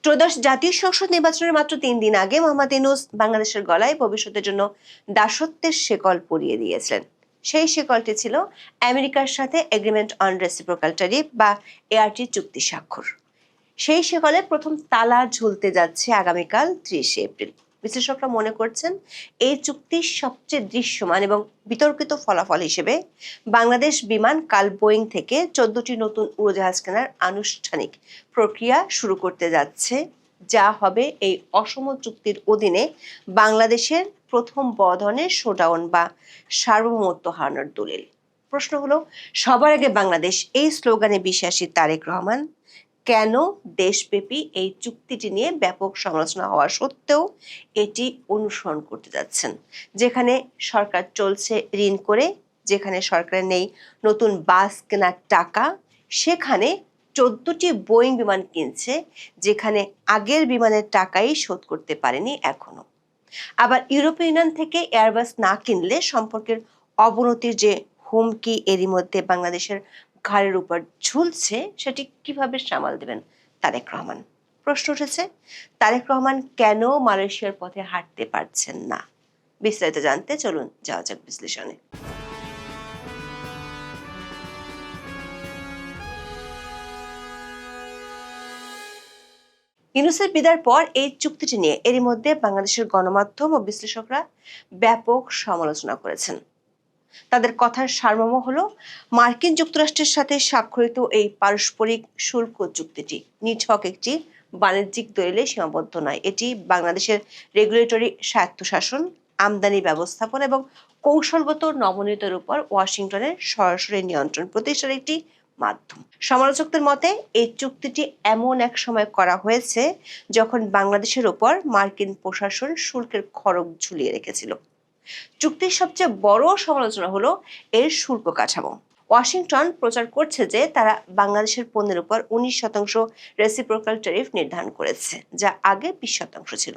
ত্রয়োদশ জাতীয় সংসদ নির্বাচনের মাত্র ৩ দিন আগে মোহাম্মদ ইউনূস বাংলাদেশের গলায় ভবিষ্যতের জন্য দাসত্বের শেকল পরিয়ে দিয়েছিলেন। সেই শেকলটি ছিল আমেরিকার সাথে এগ্রিমেন্ট অন রেসিপ্রোকাল ট্যারিফ বা এআরটি চুক্তি স্বাক্ষর। সেই শেকলে প্রথম তালা ঝুলতে যাচ্ছে আগামীকাল ৩০ এপ্রিল। বিশ্লেষকরা মনে করছেন এই চুক্তির সবচেয়ে দৃশ্যমান এবং বিতর্কিত ফলাফল হিসেবে বাংলাদেশ বিমান কাল বোয়িং থেকে ১৪টি নতুন উড়োজাহাজ কেনার আনুষ্ঠানিক প্রক্রিয়া শুরু করতে যাচ্ছে, যা হবে এই অসম চুক্তির অধীনে বাংলাদেশের প্রথম বড় ধরনের শোডাউন বা সার্বভৌমত্ব হারানোর দলিল। প্রশ্ন হলো, সবার আগে বাংলাদেশ এই স্লোগানে বিশ্বাসী তারেক রহমান কেন দেশব্যাপী এই চুক্তিটি নিয়ে ব্যাপক সমালোচনা হওয়া সত্ত্বেও এটি অনুসরণ করতে যাচ্ছেন? যেখানে সরকার চলছে ঋণ করে, যেখানে সরকারের নেই নতুন বাস কেনার টাকা, সেখানে ১৪টি বোয়িং বিমান কিনছে, যেখানে আগের বিমানের টাকাই শোধ করতে পারেনি এখনো। আবার ইউরোপীয় ইউনিয়ন থেকে এয়ারবাস না কিনলে সম্পর্কের অবনতির যে হুমকি এরই মধ্যে বাংলাদেশের ঘাড়ের উপর ঝুলছে, সেটি কিভাবে সামাল দেবেন তারেক রহমান? প্রশ্ন উঠেছে, তারেক রহমান কেন মালয়েশিয়ার পথে হাঁটতে পারছেন না? বিস্তারিত জানতে চলুন যাওয়া যাক বিশ্লেষণে। ইউনূসের বিদায়ের পর এই চুক্তিটি নিয়ে এরই মধ্যে বাংলাদেশের গণমাধ্যম ও বিশ্লেষকরা ব্যাপক সমালোচনা করেছেন। তাদের কথার সারমর্ম হলো, মার্কিন যুক্তরাষ্ট্রের সাথে স্বাক্ষরিত এই পারস্পরিক শুল্ক চুক্তিটি নিছক একটি বাণিজ্যিক দলিলে সীমাবদ্ধ নয়। এটি বাংলাদেশের রেগুলেটরি স্বায়ত্তশাসন, আমদানি ব্যবস্থাপনা এবং কৌশলগত নমনীয়তার উপর ওয়াশিংটনের সরাসরি নিয়ন্ত্রণ প্রতিষ্ঠার একটি মাধ্যম। সমালোচকদের মতে এই চুক্তিটি এমন এক সময় করা হয়েছে যখন বাংলাদেশের উপর মার্কিন প্রশাসন শুল্কের খড়গ ঝুলিয়ে রেখেছিল। চুক্তির সবচেয়ে বড় সমালোচনা হলো এর শুল্ক কাঠামো। ওয়াশিংটন প্রচার করছে যে তারা বাংলাদেশের পণ্যের উপর ১৯% রেসিপ্রোকাল ট্যারিফ নির্ধারণ করেছে, যা আগে ২০% ছিল।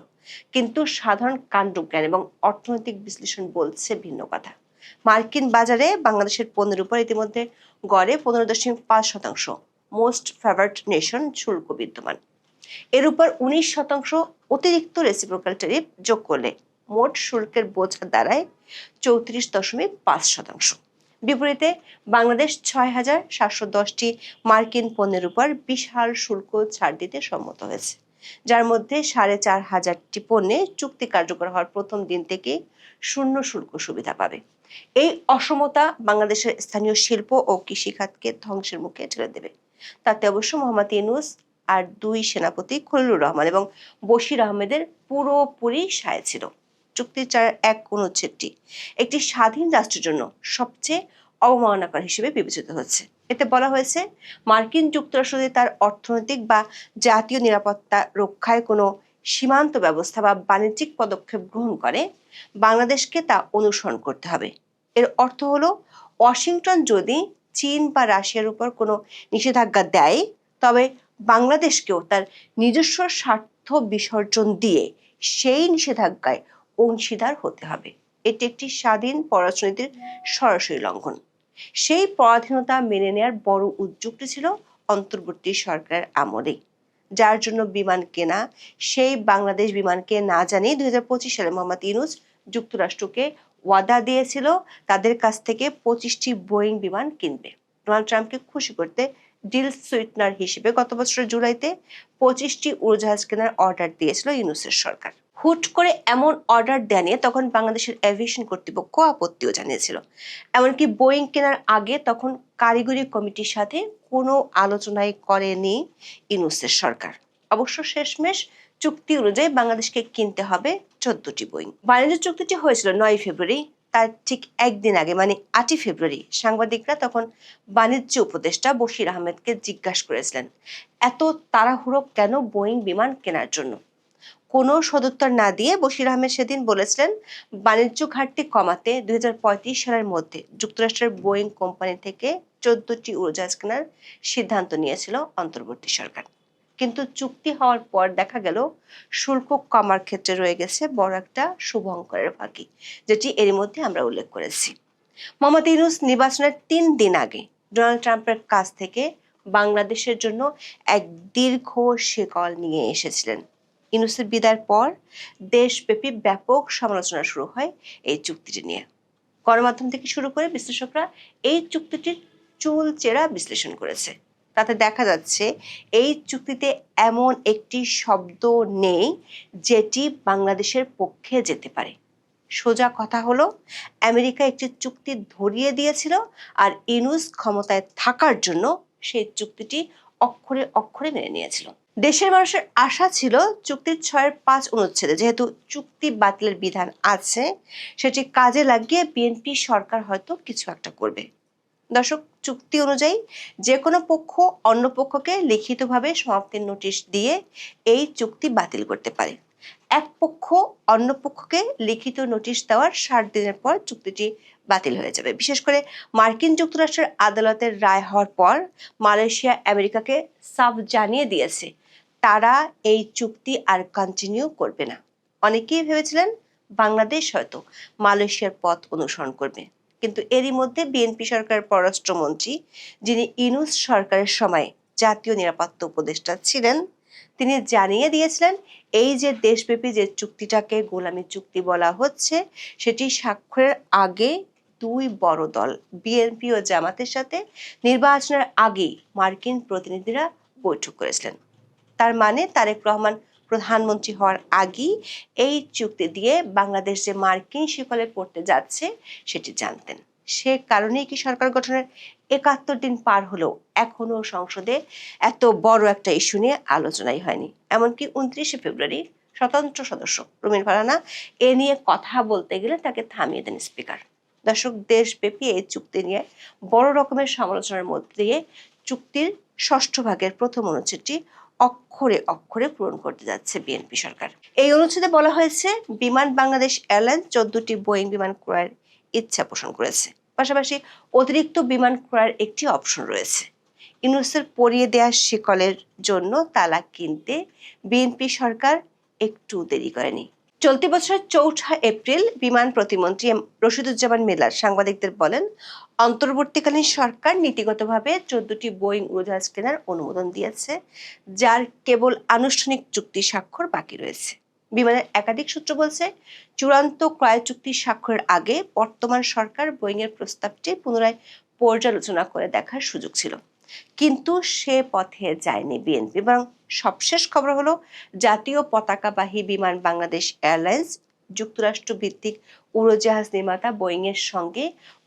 কিন্তু সাধারণ কাণ্ডজ্ঞান এবং অর্থনৈতিক বিশ্লেষণ বলছে ভিন্ন কথা। মার্কিন বাজারে বাংলাদেশের পণ্যের উপর ইতিমধ্যে গড়ে ১৫.৫% মোস্ট ফেভারড নেশন শুল্ক বিদ্যমান। এর উপর ১৯% অতিরিক্ত রেসিপ্রোকাল ট্যারিফ যোগ করলে মোট শুল্কের বোঝা দাঁড়ায় ৩৪.৫%। বিপরীতে বাংলাদেশ ৬,৭১০টি মার্কিন পণ্যের উপর বিশাল শুল্ক ছাড় দিতে সম্মত হয়েছে, যার মধ্যে ৪,৫০০টি পণ্যে চুক্তি কার্যকর হওয়ার প্রথম দিন থেকে শূন্য শুল্ক সুবিধা পাবে। এই অসমতা বাংলাদেশের স্থানীয় শিল্প ও কৃষিখাতকে ধ্বংসের মুখে ঠেলে দেবে। তাতে অবশ্য মোহাম্মদ ইউনূস আর দুই সেনাপতি খলিলুর রহমান এবং বশির আহমেদের পুরোপুরি সায় ছিল। চুক্তির ১ অনুচ্ছেদটি একটি স্বাধীন রাষ্ট্রের জন্য সবচেয়ে অবমাননাকর হিসেবে বিবেচিত হচ্ছে। এতে বলা হয়েছে, মার্কিন যুক্তরাষ্ট্র যদি তার অর্থনৈতিক বা জাতীয় নিরাপত্তা রক্ষায় কোনো সীমান্ত ব্যবস্থা বা বাণিজ্যিক পদক্ষেপ গ্রহণ করে, বাংলাদেশকে তা অনুসরণ করতে হবে। এর অর্থ হলো, ওয়াশিংটন যদি চীন বা রাশিয়ার উপর কোনো নিষেধাজ্ঞা দেয়, তবে বাংলাদেশকেও তার নিজস্ব স্বার্থ বিসর্জন দিয়ে সেই নিষেধাজ্ঞায় অংশীদার হতে হবে। এটি একটি স্বাধীন পররাষ্ট্রনীতির সরাসরি লঙ্ঘন। সেই পরাধীনতা মেনে নেওয়ার বড় উদ্যোগটি ছিল অন্তর্বর্তী সরকারের আমলেই, যার জন্য বিমান কেনা, সেই বাংলাদেশ বিমানকে না জানিয়ে ২০২৫ সালে মোহাম্মদ ইউনূস যুক্তরাষ্ট্রকে ওয়াদা দিয়েছিল তাদের কাছ থেকে ২৫টি বোয়িং বিমান কিনবে। ডোনাল্ড ট্রাম্পকে খুশি করতে ডিল সুইটনার হিসেবে গত বছরের জুলাইতে ২৫টি উড়োজাহাজ কেনার অর্ডার দিয়েছিল ইউনূসের সরকার। হুট করে এমন অর্ডার দেয়া নিয়ে তখন বাংলাদেশের এভিয়েশন কর্তৃপক্ষ আপত্তিও জানিয়েছিল। এমনকি বোয়িং কেনার আগে তখন কারিগরি কমিটির সাথে কোনো আলোচনাই করেনি ইউনূসের সরকার। অবশ্য শেষমেশ চুক্তি অনুযায়ী বাংলাদেশকে কিনতে হবে ১৪টি বোয়িং। বাণিজ্য চুক্তিটি হয়েছিল ৯ ফেব্রুয়ারি। তার ঠিক একদিন আগে মানে ৮ই ফেব্রুয়ারি সাংবাদিকরা তখন বাণিজ্য উপদেষ্টা বশির আহমেদকে জিজ্ঞাসা করেছিলেন, এত তাড়াহুড়ো কেন বোয়িং বিমান কেনার জন্য? কোনো সদুত্তর না দিয়ে বশির আহমেদ সেদিন বলেছিলেন, বাণিজ্য ঘাটতি কমাতে ২০৩৫ সালের মধ্যে যুক্তরাষ্ট্রের বোয়িং কোম্পানি থেকে ১৪টি উড়োজাহাজ কেনার সিদ্ধান্ত নিয়েছিল অন্তর্বর্তী সরকার। কিন্তু চুক্তি হওয়ার পর দেখা গেল শুল্ক কমার ক্ষেত্রে রয়ে গেছে বড় একটা শুভঙ্করের ফাঁকি, যেটি এরই মধ্যে আমরা উল্লেখ করেছি। মোহাম্মদ ইউনূস নির্বাচনের ৩ দিন আগে ডোনাল্ড ট্রাম্পের কাছ থেকে বাংলাদেশের জন্য এক দীর্ঘ শিকল নিয়ে এসেছিলেন। ইউনূসের বিদায়ের পর দেশব্যাপী ব্যাপক সমালোচনা শুরু হয় এই চুক্তিটি নিয়ে। গণমাধ্যম থেকে শুরু করে বিশ্লেষকরা এই চুক্তিটির চুলচেরা বিশ্লেষণ করেছে। তাতে দেখা যাচ্ছে এই চুক্তিতে এমন একটি শব্দ নেই যেটি বাংলাদেশের পক্ষে যেতে পারে। সোজা কথা হলো, আমেরিকা একটি চুক্তি ধরিয়ে দিয়েছিল, আর ইউনূস ক্ষমতায় থাকার জন্য সেই চুক্তিটি অক্ষরে অক্ষরে মেনে নিয়েছিল। দেশের মানুষের আশা ছিল চুক্তির ৬-৫ অনুচ্ছেদে যেহেতু চুক্তি বাতিলের বিধান আছে, সেটি কাজে লাগিয়ে বিএনপি সরকার হয়তো কিছু একটা করবে। দর্শক, চুক্তি অনুযায়ী যে কোনো পক্ষ অন্য পক্ষকে লিখিতভাবে সমাপ্তির নোটিশ দিয়ে এই চুক্তি বাতিল করতে পারে। এক পক্ষ অন্য পক্ষকে লিখিত নোটিশ দেওয়ার ৬০ দিনের পর চুক্তিটি বাতিল হয়ে যাবে। বিশেষ করে মার্কিন যুক্তরাষ্ট্রের আদালতের রায় হওয়ার পর মালয়েশিয়া আমেরিকাকে সাফ জানিয়ে দিয়েছে তারা এই চুক্তি আর কন্টিনিউ করবে না। অনেকেই ভেবেছিলেন বাংলাদেশ হয়তো মালয়েশিয়ার পথ অনুসরণ করবে, কিন্তু এরই মধ্যে বিএনপি সরকারের পররাষ্ট্রমন্ত্রী, যিনি ইউনূস সরকারের সময় জাতীয় নিরাপত্তা উপদেষ্টা ছিলেন, তিনি জানিয়ে দিয়েছিলেন এই যে দেশব্যাপী যে চুক্তিটাকে গোলামি চুক্তি বলা হচ্ছে, সেটি স্বাক্ষরের আগে দুই বড় দল বিএনপি ও জামাতের সাথে নির্বাচনের আগেই মার্কিন প্রতিনিধিরা বৈঠক করেছিলেন। তার মানে তারেক রহমান প্রধানমন্ত্রী হওয়ার আগেই এই চুক্তি দিয়ে বাংলাদেশ যে মার্কিন শিকলে পড়তে যাচ্ছে সেটি জানতেন। সে কারণেই কি সরকার গঠনের ৭১ দিন পার হলেও এখনো সংসদে এত বড় একটা ইস্যু নিয়ে আলোচনাই হয়নি। এমনকি ২৯শে ফেব্রুয়ারি স্বতন্ত্র সদস্য রুমিন ফারহানা এ নিয়ে কথা বলতে গেলে তাকে থামিয়ে দেন স্পিকার। দর্শক, দেশব্যাপী এই চুক্তি নিয়ে বড় রকমের সমালোচনার মধ্যে দিয়ে চুক্তির ৬ষ্ঠ ভাগের প্রথম অনুচ্ছেদটি অক্ষরে অক্ষরে পূরণ করতে যাচ্ছে বিএনপি সরকার। এই অনুচ্ছেদে বলা হয়েছে, বিমান বাংলাদেশ এয়ারলাইন্স ১৪টি বোয়িং বিমান ক্রয়ের ইচ্ছা পোষণ করেছে। পাশাপাশি অতিরিক্ত বিমান ক্রয়ের একটি অপশন রয়েছে। ইউনূসের পরিয়ে দেয়া শিকলের জন্য তালা কিনতে বিএনপি সরকার একটু দেরি করেনি। চলতি বছরের ৪ এপ্রিল বিমান প্রতিমন্ত্রী রশিদুজ্জামান মিলার সাংবাদিকদের বলেন, অন্তর্বর্তীকালীন সরকার নীতিগতভাবে ১৪টি বোয়িং উড়োজাহাজ কেনার অনুমোদন দিয়েছে, যার কেবল আনুষ্ঠানিক চুক্তি স্বাক্ষর বাকি রয়েছে। বিমানের একাধিক সূত্র বলছে, চূড়ান্ত ক্রয় চুক্তি স্বাক্ষরের আগে বর্তমান সরকার বোয়িংয়ের প্রস্তাবটি পুনরায় পর্যালোচনা করে দেখার সুযোগ ছিল, কিন্তু সে পথে যায়নি বিএনপি। বরং সবশেষ খবর হলো, জাতীয় পতাকাবাহী বিমান বাংলাদেশ এয়ারলাইন্স যুক্তরাষ্ট্র ভিত্তিক উড়োজাহাজ নির্মাতা বোয়িং এর সঙ্গে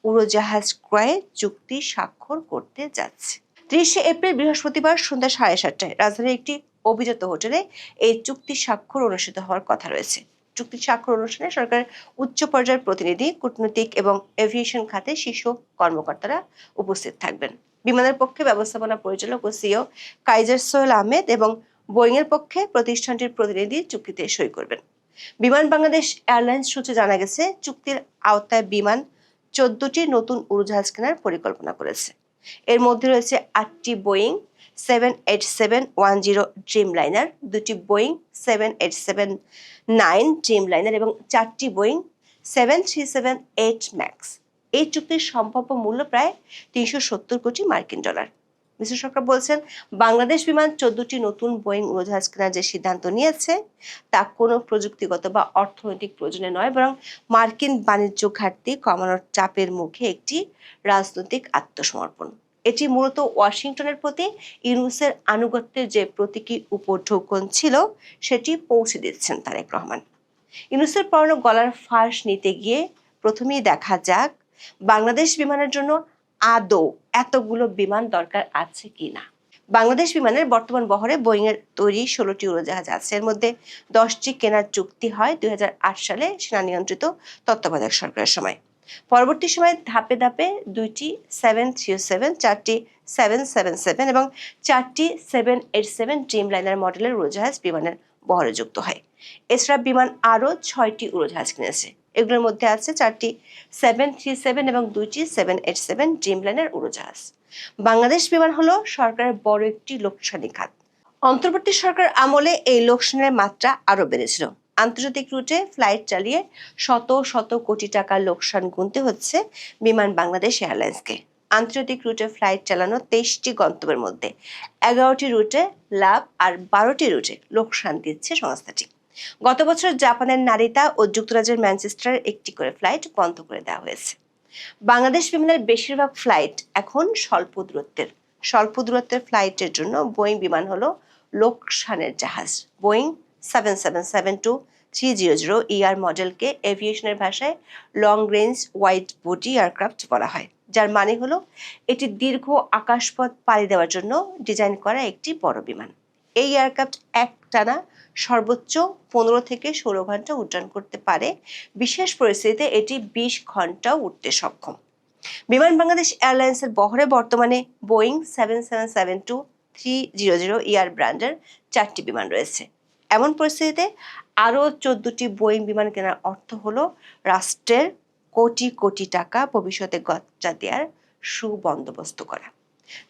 উড়োজাহাজ ক্রয়ে চুক্তি স্বাক্ষর করতে যাচ্ছে। ৩০শে এপ্রিল বৃহস্পতিবার সন্ধ্যা ৭:৩০টায় রাজধানীর একটি অভিজাত হোটেলে এই চুক্তি স্বাক্ষর অনুষ্ঠিত হওয়ার কথা রয়েছে। চুক্তি স্বাক্ষর অনুষ্ঠানে সরকারের উচ্চ পর্যায়ের প্রতিনিধি, কূটনৈতিক এবং এভিয়েশন খাতে শীর্ষ কর্মকর্তারা উপস্থিত থাকবেন। বিমানের পক্ষে ব্যবস্থাপনা পরিচালক ও সিইও কাইজার সোহেল আহমেদ এবং বোয়িং এর পক্ষে প্রতিষ্ঠানটির প্রতিনিধি চুক্তিতে সই করবেন। বিমান বাংলাদেশ এয়ারলাইন্স সূত্রে জানা গেছে, চুক্তির আওতায় বিমান ১৪টি নতুন উড়োজাহাজ কেনার পরিকল্পনা করেছে। এর মধ্যে রয়েছে ৮টি বোয়িং 787-10 ড্রিমলাইনার, ২টি বোয়িং 787-9 ড্রিমলাইনার এবং ৪টি বোয়িং 737-8 ম্যাক্স। এই চুক্তির সম্ভাব্য মূল্য প্রায় ৩৭০ কোটি মার্কিন ডলার। বিশ্লেষকরা বলছেন, বাংলাদেশ বিমান ১৪টি নতুন বোয়িং উড়োজাহাজ কেনার যে সিদ্ধান্ত নিয়েছে তা কোনো প্রযুক্তিগত বা অর্থনৈতিক প্রয়োজনে নয়, বরং মার্কিন বাণিজ্য ঘাটতি কমানোর চাপের মুখে একটি রাজনৈতিক আত্মসমর্পণ। এটি মূলত ওয়াশিংটনের প্রতি ইউনূসের আনুগত্যের যে প্রতীকী উপঢৌকন ছিল, সেটি পৌঁছে দিচ্ছেন তারেক রহমান। ইউনূসের পরনে গলার ফাঁস নিতে গিয়ে প্রথমেই দেখা যাক বাংলাদেশ বিমানের জন্য আদৌ এতগুলো বিমান দরকার আছে কিনা। বাংলাদেশ বিমানের বর্তমান বহরে বোয়িং এর তৈরি ১৬টি উড়োজাহাজ আছে। এর মধ্যে 10টি কেনার চুক্তি হয় ২০০৮ সালে সেনা নিয়ন্ত্রিত তত্ত্বাবধায়ক সরকারের সময়। পরবর্তী সময়ে ধাপে ধাপে ২টি 737, 4টি 777 এবং 4টি 787 ড্রিমলাইনার মডেলের উড়োজাহাজ বিমানের বহরে যুক্ত হয়। এছাড়া বিমান আরও 6টি উড়োজাহাজ কিনেছে। এগুলোর মধ্যে আছে 4টি 737 এবং 2টি 787 ড্রিমলাইনার উড়োজাহাজ। বাংলাদেশ বিমান হলো সরকারের বড় একটি লোকসানি খাত। অন্তর্বর্তী সরকার আমলে এই লোকসানের মাত্রা আরও বেড়েছিল। আন্তর্জাতিক রুটে ফ্লাইট চালিয়ে শত শত কোটি টাকার লোকসান গুনতে হচ্ছে বিমান বাংলাদেশ এয়ারলাইন্সকে। আন্তর্জাতিক রুটে ফ্লাইট চালানো 23টি গন্তব্যের মধ্যে 11টি রুটে লাভ আর 12টি রুটে লোকসান দিচ্ছে সংস্থাটি। গত বছর জাপানের নারিতা ও যুক্তরাজ্যের ম্যানচেস্টারের একটি করে ফ্লাইট বন্ধ করে দেওয়া হয়েছে। বাংলাদেশ বিমানের বেশিরভাগ ফ্লাইট এখন স্বল্প দূরত্বের ফ্লাইটের জন্য বোয়িং বিমান হলো লোকসানের জাহাজ। বোয়িং 777-300 মডেলকে এভিয়েশনের ভাষায় long range wide body aircraft বলা হয়, যার মানে হলো এটি দীর্ঘ আকাশপথ পাড়ি দেওয়ার জন্য ডিজাইন করা একটি বড় বিমান। এই এয়ারক্রাফট একটানা সর্বোচ্চ 15 থেকে 16 ঘন্টা উড্ডয়ন করতে পারে। বিশেষ পরিস্থিতিতে এটি 20 ঘন্টাও উঠতে সক্ষম। বিমান বাংলাদেশ এয়ারলাইন্সের বহরে বর্তমানে বোয়িং 777-300 ব্র্যান্ডের 4টি বিমান রয়েছে। এমন পরিস্থিতিতে আরও 14টি বোয়িং বিমান কেনার অর্থ হলো রাষ্ট্রের কোটি কোটি টাকা ভবিষ্যতে গচ্চা দেওয়ার সুবন্দোবস্ত করা।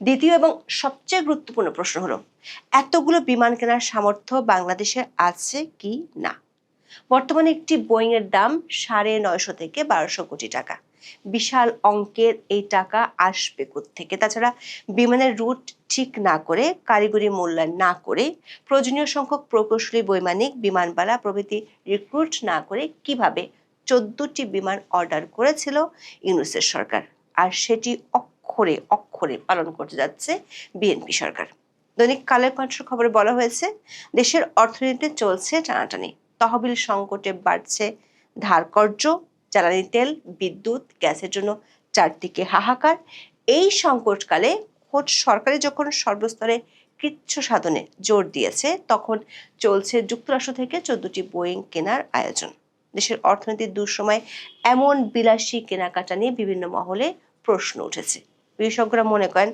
দ্বিতীয় এবং সবচেয়ে গুরুত্বপূর্ণ প্রশ্ন হলো, এতগুলো বিমান কেনার সামর্থ্য বাংলাদেশের আছে কি না। বর্তমানে একটি বোয়িং এর দাম 950 থেকে 1200 কোটি টাকা। বিশাল অঙ্কের এই টাকা আসবে কোত্থেকে? তাছাড়া বিমানের রুট ঠিক না করে, কারিগরি মূল্যায়ন না করে, প্রয়োজনীয় সংখ্যক প্রকৌশলী, বৈমানিক, বিমানবালা প্রভৃতি রিক্রুট না করে কিভাবে 14টি বিমান অর্ডার করেছিল ইউনূসের সরকার, আর সেটি অক্ষরে অক্ষরে পালন করতে যাচ্ছে বিএনপি সরকার। দৈনিক কালের কণ্ঠের খবরে বলা হয়েছে, দেশের অর্থনীতিতে চলছে টানাটানি, তহবিল সংকটে বাড়ছে ধারকর্য, জ্বালানি তেল, বিদ্যুৎ, গ্যাসের জন্য চারদিকে হাহাকার। এই সংকটকালে খোদ সরকারি যখন সর্বস্তরে কৃচ্ছ সাধনে জোর দিয়েছে, তখন চলছে যুক্তরাষ্ট্র থেকে 14টি বোয়িং কেনার আয়োজন। দেশের অর্থনীতির দুঃসময় এমন বিলাসী কেনাকাটা নিয়ে বিভিন্ন মহলে প্রশ্ন উঠেছে। বিশেষজ্ঞরা মনে করেন,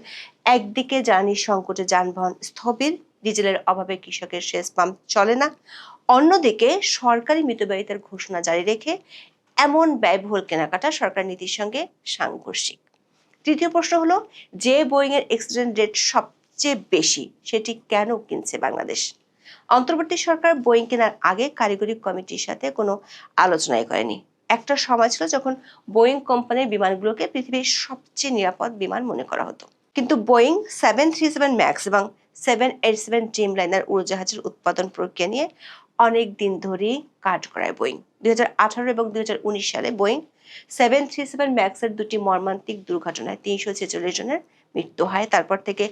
একদিকে জ্বালানি সংকটে যানবাহন স্থবির, ডিজেলের অভাবে কৃষকের সেচ পাম্প চলে না, অন্যদিকে সরকারি মিতব্যয়িতার ঘোষণা জারি রেখে এমন ব্যয়বহুল কেনাকাটা সরকার নীতির সঙ্গে সাংঘর্ষিক। তৃতীয় প্রশ্ন হলো, যে বোয়িং এর অ্যাক্সিডেন্ট রেট সবচেয়ে বেশি, সেটি কেন কিনছে বাংলাদেশ? অন্তর্বর্তী সরকার বোয়িং কেনার আগে কারিগরি কমিটির সাথে কোনো আলোচনাই করেনি। একটা সময় ছিল যখন বোয়িং কোম্পানির বিমানগুলোকে পৃথিবীর সবচেয়ে নিরাপদ বিমান মনে করা হতো। কিন্তু বোয়িং 737 ম্যাক্স এবং 787 ড্রিমলাইনার উড়োজাহাজের উৎপাদন প্রক্রিয়া নিয়ে অনেক দিন ধরেই কাজ করায় বোয়িং। 2018 এবং 2019 সালে বোয়িং 737 ম্যাক্সের দুটি মর্মান্তিক দুর্ঘটনায় 346 জনের মৃত্যু হয়। তারপর থেকে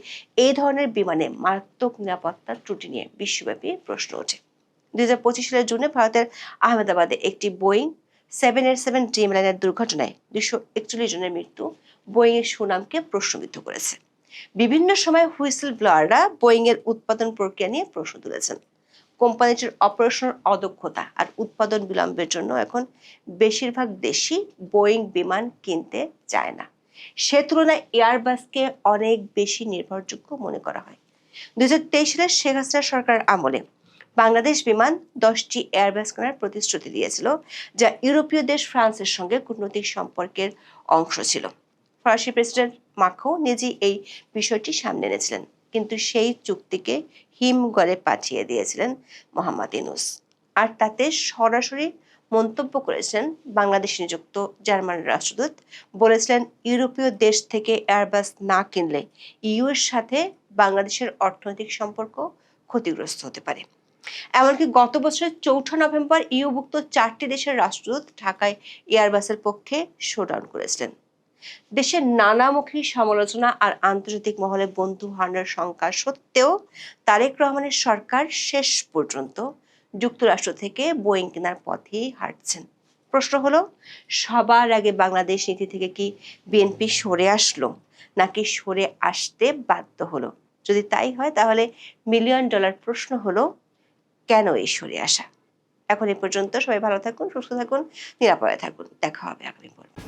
এই ধরনের বিমানে মারাত্মক নিরাপত্তার ত্রুটি নিয়ে বিশ্বব্যাপী প্রশ্ন ওঠে। 2025 সালের জুনে ভারতের আহমেদাবাদে একটি বোয়িং 787 ড্রিমলাইনার দুর্ঘটনায় 241 জনের মৃত্যু বোয়িং এর সুনামকে প্রশ্নবিদ্ধ করেছে। বিভিন্ন সময় হুইসেল ব্লোয়াররা বোয়িং এর উৎপাদন প্রক্রিয়া নিয়ে প্রশ্ন তুলেছেন। কোম্পানিটির অপারেশনাল অদক্ষতা আর উৎপাদন বিলম্বের জন্য এখন বেশিরভাগ দেশই বোয়িং বিমান কিনতে চায় না। সে তুলনায় এয়ারবাসকে অনেক বেশি নির্ভরযোগ্য মনে করা হয়। 2023 সালে শেখ হাসিনা সরকারের আমলে বাংলাদেশ বিমান 10টি এয়ারবাস কেনার প্রতিশ্রুতি দিয়েছিল, যা ইউরোপীয় দেশ ফ্রান্সের সঙ্গে কূটনৈতিক সম্পর্কের অংশ ছিল। ফরাসি প্রেসিডেন্ট মাখোঁ নিজেই এই বিষয়টি সামনে এনেছিলেন, কিন্তু সেই চুক্তিকে হিমঘরে পাঠিয়ে দিয়েছিলেন মোহাম্মদ ইউনূস। আর তাতে সরাসরি মন্তব্য করেছেন বাংলাদেশে নিযুক্ত জার্মান রাষ্ট্রদূত। বলেছিলেন, ইউরোপীয় দেশ থেকে এয়ারবাস না কিনলে ইইউ এর সাথে বাংলাদেশের অর্থনৈতিক সম্পর্ক ক্ষতিগ্রস্ত হতে পারে। এমনকি গত বছরের 4 নভেম্বর ইইউভুক্ত 4টি দেশের রাষ্ট্রদূত ঢাকায় এয়ারবাসের পক্ষে শোডাউন করেছিলেন। দেশের নানামুখী সমালোচনা আর আন্তর্জাতিক মহলে বন্ধু হারানোর শঙ্কা সত্ত্বেও তারেক রহমানের সরকার শেষ পর্যন্ত যুক্তরাষ্ট্র থেকে বোয়িং কেনার পথেই হাঁটছেন। প্রশ্ন হলো, সবার আগে বাংলাদেশ নীতি থেকে কি বিএনপি সরে আসলো, নাকি সরে আসতে বাধ্য হলো? যদি তাই হয়, তাহলে মিলিয়ন ডলার প্রশ্ন হলো, কেন এই সরে আসা? এখন এ পর্যন্ত। সবাই ভালো থাকুন, সুস্থ থাকুন, নিরাপদে থাকুন। দেখা হবে আগামী পর্বে।